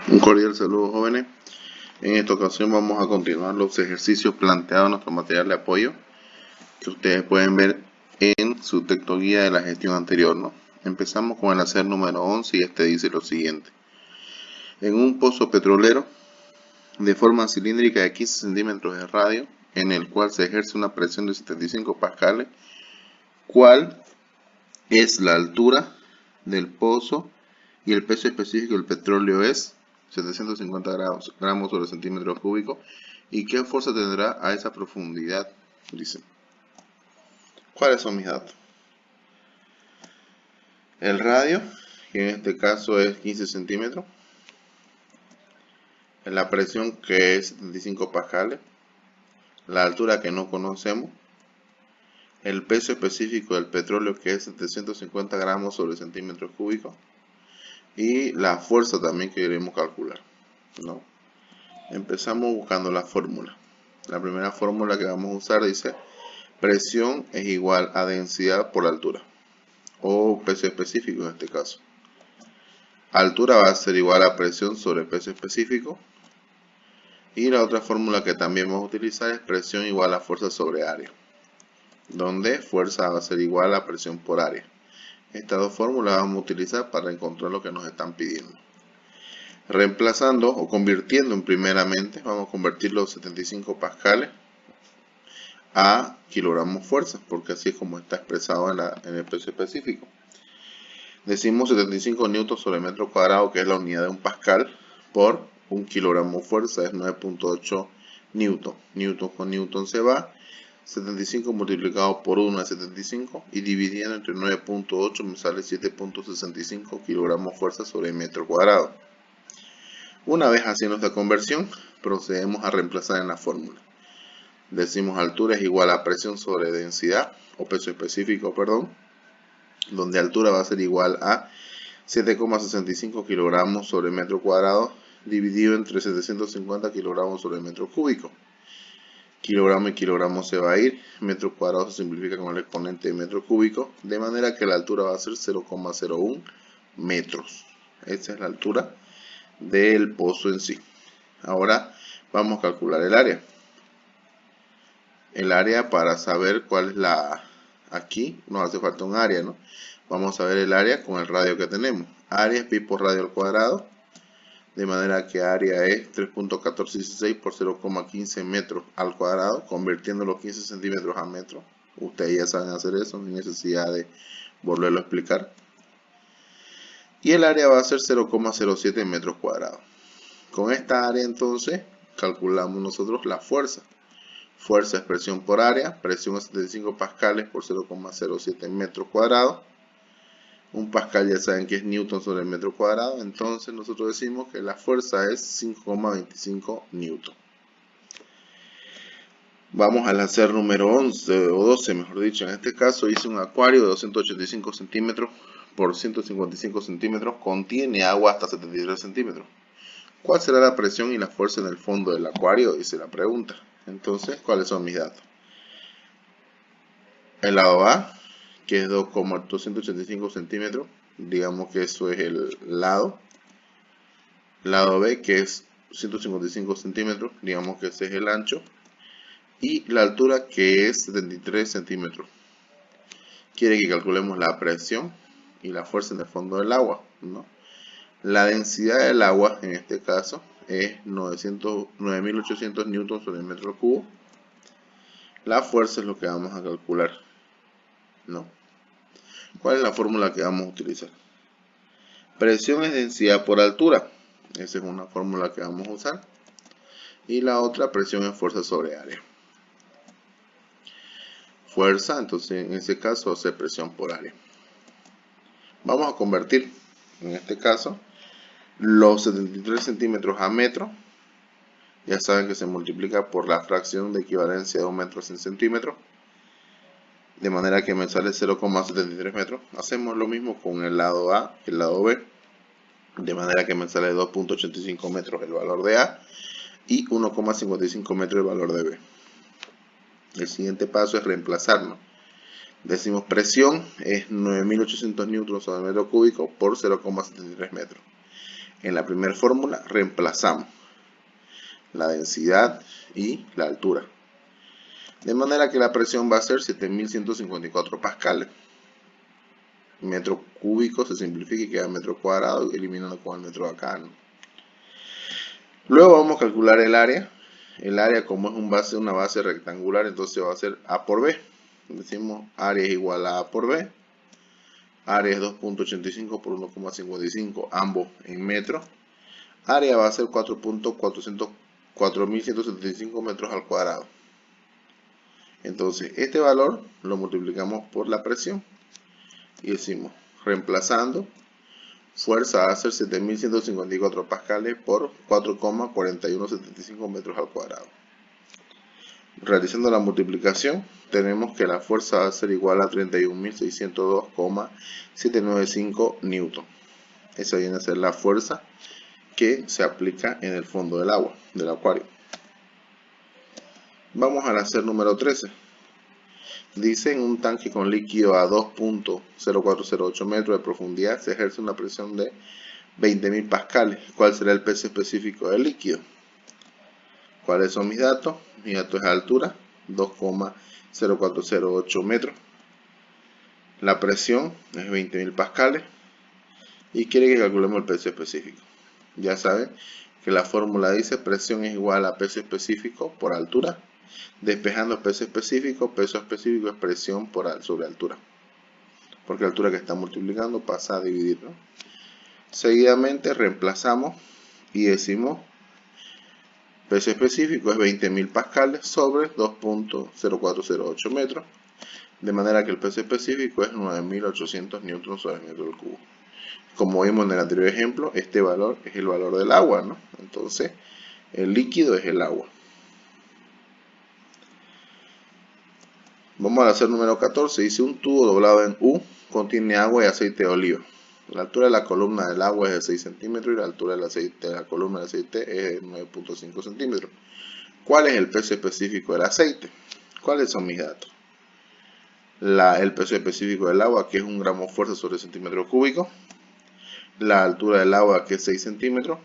Un cordial saludo, jóvenes. En esta ocasión vamos a continuar los ejercicios planteados en nuestro material de apoyo que ustedes pueden ver en su texto guía de la gestión anterior, ¿no? Empezamos con el hacer número 11 y este dice lo siguiente. En un pozo petrolero de forma cilíndrica de 15 centímetros de radio, en el cual se ejerce una presión de 75 pascales, ¿cuál es la altura del pozo y el peso específico del petróleo es 750 gramos sobre centímetro cúbico? ¿Y qué fuerza tendrá a esa profundidad? Dice. ¿Cuáles son mis datos? El radio, que en este caso es 15 centímetros. La presión, que es 75 pascales. La altura, que no conocemos. El peso específico del petróleo, que es 750 gramos sobre centímetro cúbico. Y la fuerza también que queremos calcular, ¿no? Empezamos buscando la fórmula. La primera fórmula que vamos a usar dice: presión es igual a densidad por altura, o peso específico en este caso. Altura va a ser igual a presión sobre peso específico. Y la otra fórmula que también vamos a utilizar es presión igual a fuerza sobre área, donde fuerza va a ser igual a presión por área. Estas dos fórmulas vamos a utilizar para encontrar lo que nos están pidiendo. Reemplazando o convirtiendo primeramente, vamos a convertir los 75 pascales a kilogramos fuerza, porque así es como está expresado en el peso específico. Decimos 75 newtons sobre metro cuadrado, que es la unidad de un pascal, por un kilogramo fuerza, es 9.8 newton. Newton con newton se va. 75 multiplicado por 1 es 75, y dividiendo entre 9.8 me sale 7.65 kilogramos fuerza sobre metro cuadrado. Una vez haciendo esta conversión, procedemos a reemplazar en la fórmula. Decimos altura es igual a presión sobre densidad, o peso específico, perdón, donde altura va a ser igual a 7,65 kilogramos sobre metro cuadrado, dividido entre 750 kilogramos sobre metro cúbico. Kilogramo y kilogramo se va a ir, metro cuadrado se simplifica con el exponente de metro cúbico, de manera que la altura va a ser 0,01 metros. Esa es la altura del pozo en sí. Ahora vamos a calcular el área. El área, para saber cuál es la... Aquí nos hace falta un área, ¿no? Vamos a ver el área con el radio que tenemos. Área es pi por radio al cuadrado, de manera que área es 3.1416 por 0,15 metros al cuadrado, convirtiendo los 15 centímetros a metros. Ustedes ya saben hacer eso, sin necesidad de volverlo a explicar. Y el área va a ser 0,07 metros cuadrados. Con esta área entonces calculamos nosotros la fuerza. Fuerza es presión por área, presión es 75 pascales por 0,07 metros cuadrados. Un pascal ya saben que es newton sobre el metro cuadrado, entonces nosotros decimos que la fuerza es 5,25 newton. Vamos al hacer número 11 o 12, mejor dicho. En este caso hice un acuario de 285 centímetros por 155 centímetros, contiene agua hasta 73 centímetros. ¿Cuál será la presión y la fuerza en el fondo del acuario? Dice la pregunta. Entonces, ¿cuáles son mis datos? El lado A, que es 2,285 centímetros, digamos que eso es el lado. Lado B, que es 155 centímetros, digamos que ese es el ancho. Y la altura, que es 73 centímetros. Quiere que calculemos la presión y la fuerza en el fondo del agua, ¿no? La densidad del agua, en este caso, es 9.800 newtons sobre el metro cubo. La fuerza es lo que vamos a calcular, ¿no? ¿Cuál es la fórmula que vamos a utilizar? Presión es densidad por altura. Esa es una fórmula que vamos a usar. Y la otra, presión es fuerza sobre área. Fuerza, entonces en ese caso va a ser presión por área. Vamos a convertir, en este caso, los 73 centímetros a metro. Ya saben que se multiplica por la fracción de equivalencia de 1 metro en centímetros. De manera que me sale 0,73 metros. Hacemos lo mismo con el lado A y el lado B. De manera que me sale 2.85 metros el valor de A y 1,55 metros el valor de B. El siguiente paso es reemplazarlo. Decimos presión es 9.800 newtons sobre metro cúbico por 0,73 metros. En la primera fórmula reemplazamos la densidad y la altura. De manera que la presión va a ser 7154 pascales. Metro cúbico se simplifica y queda metro cuadrado, eliminando con el metro de acá, ¿no? Luego vamos a calcular el área. El área, como es una base rectangular, entonces va a ser A por B. Decimos área es igual a A por B. Área es 2.85 por 1,55, ambos en metros. Área va a ser 4.175 metros al cuadrado. Entonces, este valor lo multiplicamos por la presión. Y decimos, reemplazando, fuerza va a ser 7.154 pascales por 4,4175 metros al cuadrado. Realizando la multiplicación, tenemos que la fuerza va a ser igual a 31.602,795 newton. Esa viene a ser la fuerza que se aplica en el fondo del agua, del acuario. Vamos al hacer número 13. Dice, en un tanque con líquido a 2.0408 metros de profundidad se ejerce una presión de 20.000 pascales. ¿Cuál será el peso específico del líquido? ¿Cuáles son mis datos? Mi dato es altura, 2.0408 metros. La presión es 20.000 pascales. Y quiere que calculemos el peso específico. Ya saben que la fórmula dice presión es igual a peso específico por altura. Despejando peso específico es presión sobre altura. Porque la altura que está multiplicando pasa a dividir, ¿no? Seguidamente reemplazamos y decimos peso específico es 20.000 pascales sobre 2.0408 metros. De manera que el peso específico es 9.800 newtons sobre metro del cubo. Como vimos en el anterior ejemplo, este valor es el valor del agua, ¿no? Entonces, el líquido es el agua. Vamos a hacer número 14. Dice, un tubo doblado en U contiene agua y aceite de oliva. La altura de la columna del agua es de 6 centímetros y la altura de la columna del aceite es de 9.5 centímetros. ¿Cuál es el peso específico del aceite? ¿Cuáles son mis datos? El peso específico del agua, que es 1 gramo fuerza sobre centímetro cúbico. La altura del agua, que es 6 centímetros.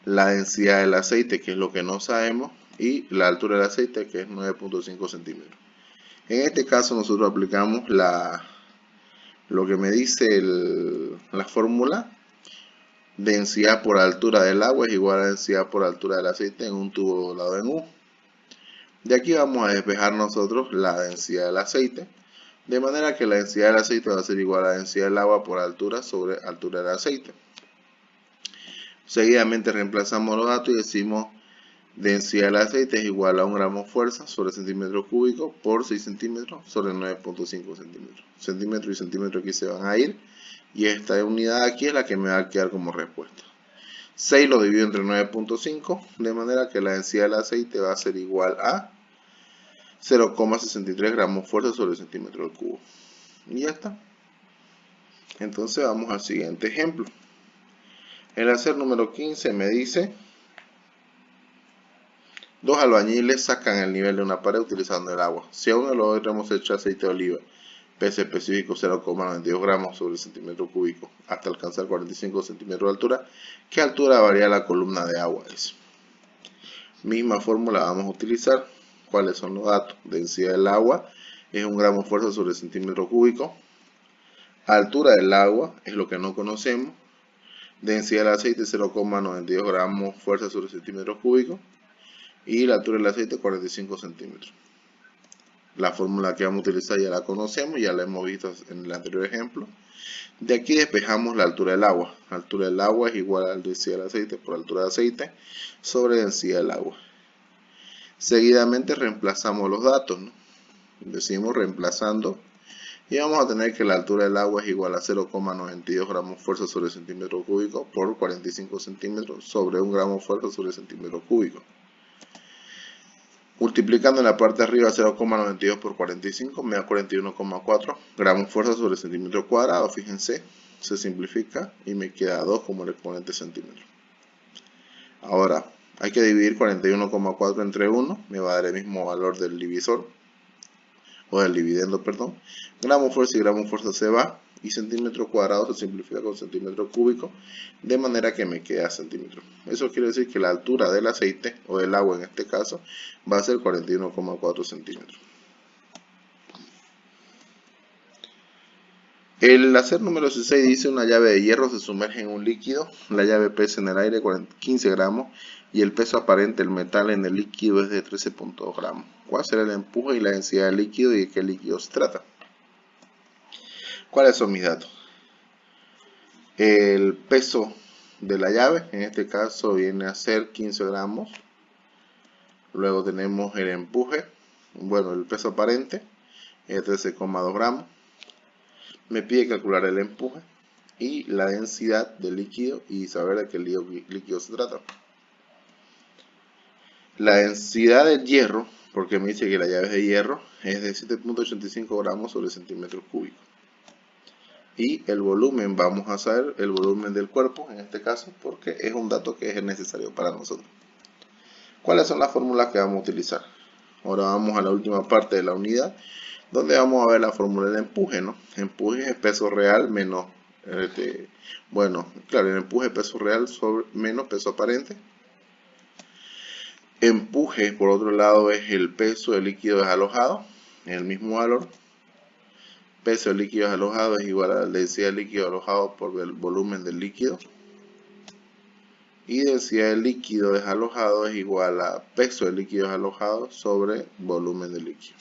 La densidad del aceite, que es lo que no sabemos. Y la altura del aceite, que es 9.5 centímetros. En este caso nosotros aplicamos lo que me dice la fórmula. Densidad por altura del agua es igual a densidad por altura del aceite en un tubo doblado en U. De aquí vamos a despejar nosotros la densidad del aceite. De manera que la densidad del aceite va a ser igual a la densidad del agua por altura sobre altura del aceite. Seguidamente reemplazamos los datos y decimos densidad del aceite es igual a 1 gramo fuerza sobre centímetro cúbico por 6 centímetros sobre 9.5 centímetros. Centímetro y centímetro aquí se van a ir. Y esta unidad aquí es la que me va a quedar como respuesta. 6 lo divido entre 9.5. De manera que la densidad del aceite va a ser igual a 0,63 gramos fuerza sobre centímetro al cubo. Y ya está. Entonces vamos al siguiente ejemplo. El hacer número 15 me dice: dos albañiles sacan el nivel de una pared utilizando el agua. Si a uno de los otros hemos hecho aceite de oliva, peso específico 0,92 gramos sobre centímetro cúbico, hasta alcanzar 45 centímetros de altura, ¿qué altura varía la columna de agua? Misma fórmula vamos a utilizar. ¿Cuáles son los datos? Densidad del agua es 1 gramo fuerza sobre centímetro cúbico. Altura del agua es lo que no conocemos. Densidad del aceite 0,92 gramos fuerza sobre centímetro cúbico. Y la altura del aceite 45 centímetros. La fórmula que vamos a utilizar ya la conocemos, ya la hemos visto en el anterior ejemplo. De aquí despejamos la altura del agua. La altura del agua es igual a la densidad del aceite por altura de aceite sobre densidad del agua. Seguidamente reemplazamos los datos, ¿no? Decimos reemplazando y vamos a tener que la altura del agua es igual a 0,92 gramos fuerza sobre centímetro cúbico por 45 centímetros sobre 1 gramo fuerza sobre centímetro cúbico. Multiplicando en la parte de arriba 0,92 por 45 me da 41,4 gramos fuerza sobre centímetro cuadrado. Fíjense, se simplifica y me queda 2 como el exponente centímetro. Ahora hay que dividir 41,4 entre 1, me va a dar el mismo valor del divisor. o del dividendo, perdón. Gramo fuerza y gramo fuerza se va, y centímetro cuadrado se simplifica con centímetro cúbico, de manera que me queda centímetro. Eso quiere decir que la altura del aceite, o del agua en este caso, va a ser 41,4 centímetros. El hacer número 16 dice: una llave de hierro se sumerge en un líquido, la llave pesa en el aire 15 gramos y el peso aparente del metal en el líquido es de 13,2 gramos. ¿Cuál será el empuje y la densidad del líquido y de qué líquido se trata? ¿Cuáles son mis datos? El peso de la llave, en este caso viene a ser 15 gramos. Luego tenemos el empuje, bueno, el peso aparente es 13,2 gramos. Me pide calcular el empuje y la densidad del líquido y saber de qué líquido se trata. La densidad del hierro, porque me dice que la llave es de hierro, es de 7,85 gramos sobre centímetros cúbicos. Y el volumen, vamos a saber el volumen del cuerpo en este caso, porque es un dato que es necesario para nosotros. ¿Cuáles son las fórmulas que vamos a utilizar? Ahora vamos a la última parte de la unidad, donde vamos a ver la fórmula del empuje, ¿no? Empuje es peso real menos, bueno, claro, el empuje es peso real sobre menos peso aparente. Empuje, por otro lado, es el peso del líquido desalojado, el mismo valor. Peso del líquido desalojado es igual a la densidad del líquido alojado por el volumen del líquido. Y densidad del líquido desalojado es igual a peso del líquido desalojado sobre volumen del líquido.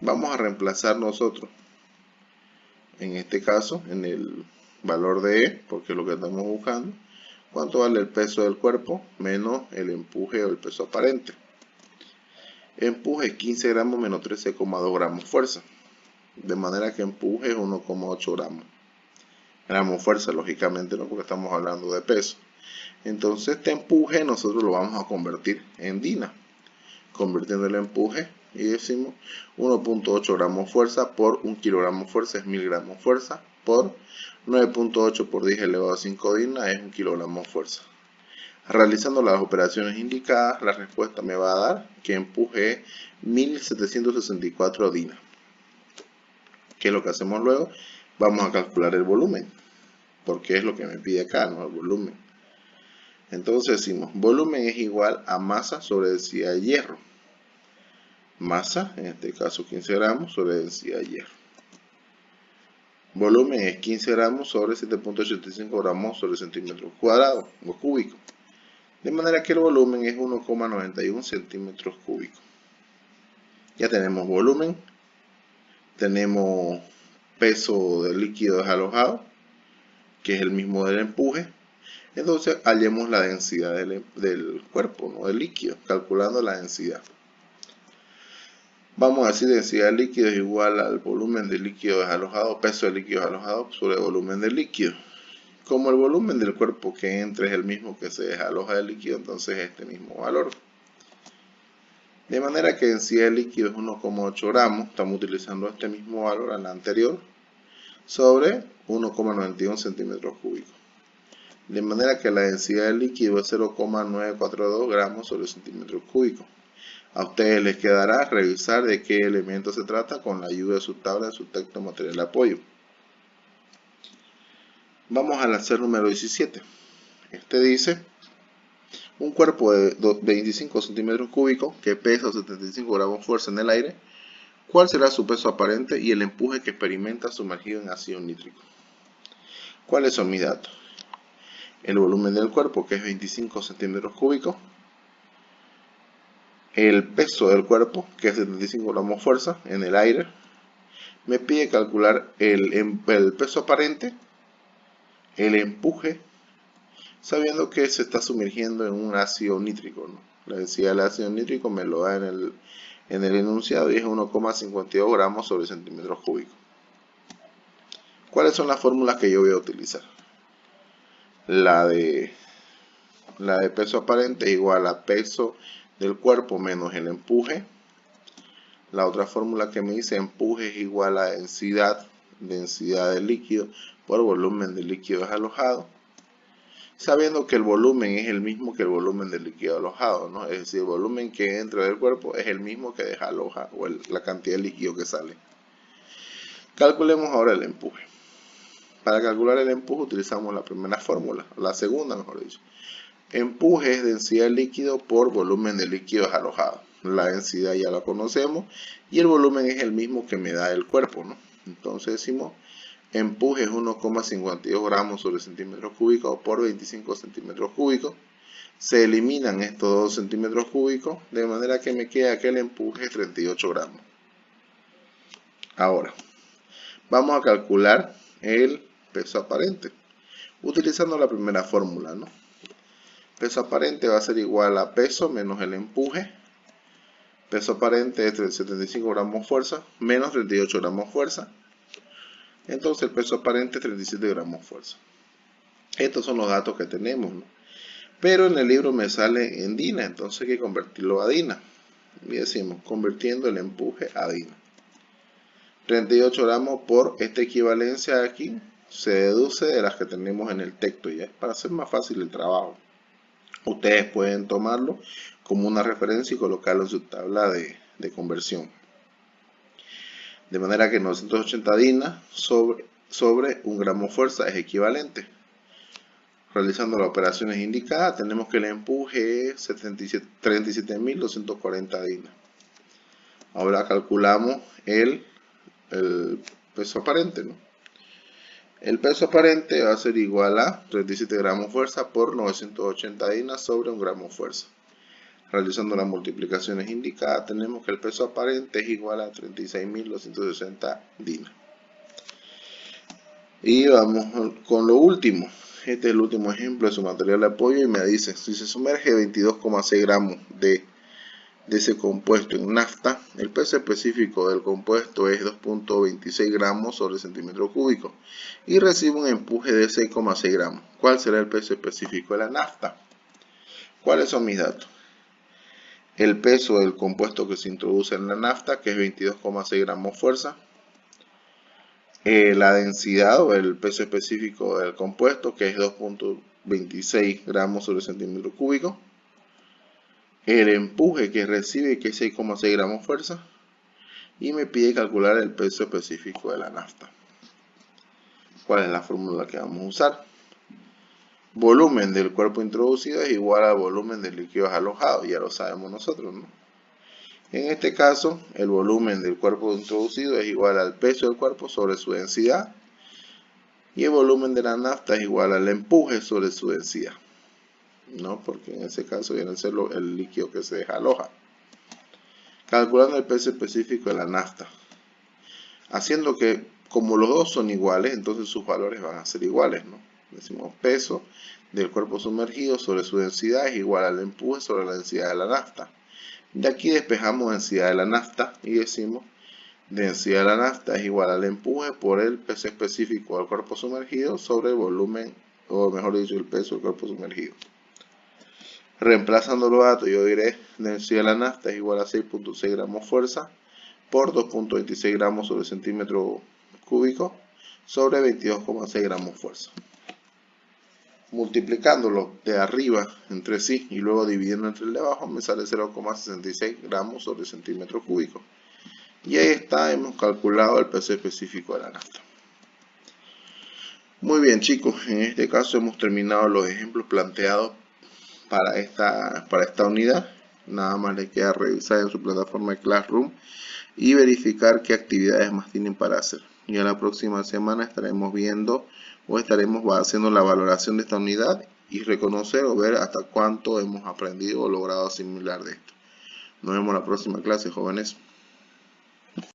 Vamos a reemplazar nosotros, en este caso, en el valor de E, porque es lo que estamos buscando, cuánto vale el peso del cuerpo menos el empuje o el peso aparente. Empuje es 15 gramos menos 13,2 gramos fuerza, de manera que empuje es 1,8 gramos. Gramos fuerza, lógicamente, no, porque estamos hablando de peso. Entonces este empuje nosotros lo vamos a convertir en DINA, convirtiendo el empuje y decimos 1,8 gramos fuerza por 1 kilogramo fuerza es 1000 gramos fuerza por 9,8 por 10 elevado a 5 DINA es 1 kilogramo fuerza. Realizando las operaciones indicadas, la respuesta me va a dar que empuje es 1764 DINA. ¿Qué es lo que hacemos luego? Vamos a calcular el volumen, porque es lo que me pide acá, ¿no? El volumen. Entonces decimos, volumen es igual a masa sobre densidad de hierro. Masa, en este caso 15 gramos sobre densidad de hierro. Volumen es 15 gramos sobre 7,85 gramos sobre centímetros cuadrados o cúbicos. De manera que el volumen es 1,91 centímetros cúbicos. Ya tenemos volumen, tenemos peso del líquido desalojado, que es el mismo del empuje. Entonces hallemos la densidad del cuerpo, ¿no? Del líquido, calculando la densidad. Vamos a decir densidad del líquido es igual al volumen del líquido desalojado, peso del líquido desalojado sobre el volumen del líquido. Como el volumen del cuerpo que entra es el mismo que se desaloja del líquido, entonces este mismo valor. De manera que densidad del líquido es 1,8 gramos, estamos utilizando este mismo valor al anterior, sobre 1,91 centímetros cúbicos. De manera que la densidad del líquido es 0,942 gramos sobre centímetros cúbicos. A ustedes les quedará revisar de qué elemento se trata con la ayuda de su tabla de su texto material de apoyo. Vamos al hacer número 17. Este dice, un cuerpo de 25 centímetros cúbicos que pesa 75 gramos fuerza en el aire, ¿cuál será su peso aparente y el empuje que experimenta sumergido en ácido nítrico? ¿Cuáles son mis datos? El volumen del cuerpo, que es 25 centímetros cúbicos, el peso del cuerpo, que es 75 gramos fuerza en el aire. Me pide calcular el peso aparente, el empuje, sabiendo que se está sumergiendo en un ácido nítrico, ¿no? La densidad del ácido nítrico me lo da en el enunciado y es 1,52 gramos sobre centímetros cúbicos. ¿Cuáles son las fórmulas que yo voy a utilizar? La de peso aparente es igual a peso del cuerpo menos el empuje. La otra fórmula que me dice empuje es igual a densidad del líquido por volumen del líquido desalojado. sabiendo que el volumen es el mismo que el volumen del líquido alojado, ¿no? Es decir, el volumen que entra del cuerpo es el mismo que deja aloja o la cantidad de líquido que sale. Calculemos ahora el empuje. Para calcular el empuje utilizamos la primera fórmula, la segunda mejor dicho. Empuje es densidad de líquido por volumen de líquido desalojado. La densidad ya la conocemos y el volumen es el mismo que me da el cuerpo, ¿no? Entonces decimos empuje es 1,52 gramos sobre centímetros cúbicos por 25 centímetros cúbicos. Se eliminan estos 2 centímetros cúbicos de manera que me queda que el empuje es 38 gramos. Ahora, vamos a calcular el peso aparente utilizando la primera fórmula, ¿no? Peso aparente va a ser igual a peso menos el empuje. Peso aparente es 75 gramos fuerza menos 38 gramos fuerza. Entonces el peso aparente es 37 gramos fuerza. Estos son los datos que tenemos, ¿no? Pero en el libro me sale en DINA, entonces hay que convertirlo a DINA. Y decimos, convirtiendo el empuje a DINA. 38 gramos por esta equivalencia aquí se deduce de las que tenemos en el texto, ya para hacer más fácil el trabajo. Ustedes pueden tomarlo como una referencia y colocarlo en su tabla de conversión. De manera que 980 DINA sobre 1 gramo fuerza es equivalente. Realizando las operaciones indicadas, tenemos que el empuje es 37.240 DINA. Ahora calculamos el peso aparente, ¿no? El peso aparente va a ser igual a 37 gramos fuerza por 980 DINA sobre 1 gramo fuerza. Realizando las multiplicaciones indicadas, tenemos que el peso aparente es igual a 36.260 DINA. Y vamos con lo último. Este es el último ejemplo de su material de apoyo y me dice, si se sumerge 22,6 gramos de ese compuesto en nafta, el peso específico del compuesto es 2.26 gramos sobre centímetro cúbico y recibe un empuje de 6,6 gramos. ¿Cuál será el peso específico de la nafta? ¿Cuáles son mis datos? El peso del compuesto que se introduce en la nafta, que es 22,6 gramos fuerza. La densidad o el peso específico del compuesto, que es 2.26 gramos sobre centímetro cúbico. El empuje que recibe, que es 6,6 gramos fuerza, y me pide calcular el peso específico de la nafta. ¿Cuál es la fórmula que vamos a usar? Volumen del cuerpo introducido es igual al volumen del líquido alojado, ya lo sabemos nosotros, ¿no? En este caso, el volumen del cuerpo introducido es igual al peso del cuerpo sobre su densidad, y el volumen de la nafta es igual al empuje sobre su densidad, ¿no? Porque en ese caso viene a ser el líquido que se desaloja. Calculando el peso específico de la nafta, haciendo que como los dos son iguales, entonces sus valores van a ser iguales, ¿no? Decimos peso del cuerpo sumergido sobre su densidad es igual al empuje sobre la densidad de la nafta. De aquí despejamos densidad de la nafta y decimos densidad de la nafta es igual al empuje por el peso específico del cuerpo sumergido sobre el volumen, o mejor dicho, el peso del cuerpo sumergido. Reemplazando los datos, yo diré densidad de la nafta es igual a 6.6 gramos fuerza por 2.26 gramos sobre centímetro cúbico sobre 22,6 gramos fuerza. Multiplicándolo de arriba entre sí y luego dividiendo entre el de abajo, me sale 0,66 gramos sobre centímetro cúbico. Y ahí está, hemos calculado el peso específico de la nafta. Muy bien, chicos, en este caso hemos terminado los ejemplos planteados para esta unidad. Nada más les queda revisar en su plataforma de Classroom y verificar qué actividades más tienen para hacer. Ya la próxima semana estaremos viendo o estaremos haciendo la valoración de esta unidad y reconocer o ver hasta cuánto hemos aprendido o logrado asimilar de esto. Nos vemos en la próxima clase, jóvenes.